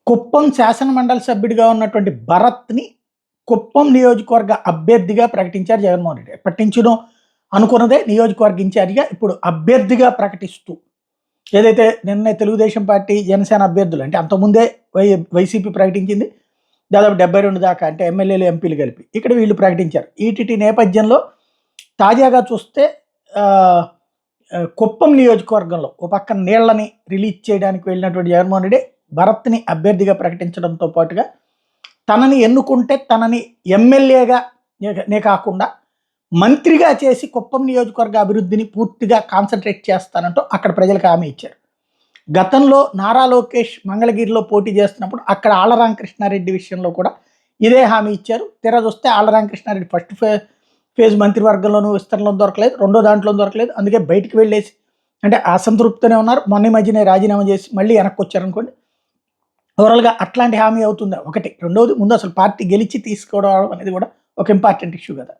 కుప్పం శాసనమండలి సభ్యుడిగా ఉన్నటువంటి భరత్‌ని కుప్పం నియోజకవర్గ అభ్యర్థిగా ప్రకటించారు జగన్మోహన్ రెడ్డి. ఎప్పటినుంచో అనుకున్నదే నియోజకవర్గ ఇన్ఛార్జిగా ఇప్పుడు అభ్యర్థిగా ప్రకటిస్తూ ఏదైతే నిన్నే తెలుగుదేశం పార్టీ, జనసేన అభ్యర్థులు అంటే అంతకుముందే వైసీపీ ప్రకటించింది. దాదాపు 72 దాకా అంటే ఎమ్మెల్యేలు, ఎంపీలు కలిపి. ఇక్కడ వీళ్ళు ప్రకటించారు. ఈటీటీ నేపథ్యంలో తాజాగా చూస్తే ఆహ్, కుప్పం నియోజకవర్గంలో ఓ పక్కన నీళ్ళని రిలీజ్ చేయడానికి వెళ్ళినటువంటి జగన్మోహన్ రెడ్డి భరత్‌ని అభ్యర్థిగా ప్రకటించడంతో పాటుగా తనని ఎన్నుకుంటే తనని ఎమ్మెల్యేగా నే కాకుండా మంత్రిగా చేసి కుప్పం నియోజకవర్గ అభివృద్ధిని పూర్తిగా కాన్సంట్రేట్ చేస్తానంటూ అక్కడ ప్రజలకు హామీ ఇచ్చారు. గతంలో నారా లోకేష్ మంగళగిరిలో పోటీ చేస్తున్నప్పుడు అక్కడ ఆళ్ల రామకృష్ణారెడ్డి విషయంలో కూడా ఇదే హామీ ఇచ్చారు. తీరా చూస్తే ఆళ్ల రామకృష్ణారెడ్డి ఫస్ట్ ఫేజ్ మంత్రివర్గంలోనూ విస్తరణలో దొరకలేదు. రెండో దాంట్లో దొరకలేదు. అందుకే బయటికి వెళ్ళేసి అంటే అసంతృప్తితోనే ఉన్నారు. మొన్న ఈ మధ్యనే రాజీనామా చేసి మళ్ళీ వెనక్కొచ్చారనుకోండి. ఓవరాల్‌గా అట్లాంటి హామీ అవుతుందా? ఒకటి. రెండోది ముందు అసలు పార్టీ గెలిచి తీసుకోవడం అనేది కూడా ఒక ఇంపార్టెంట్ ఇష్యూ కదా!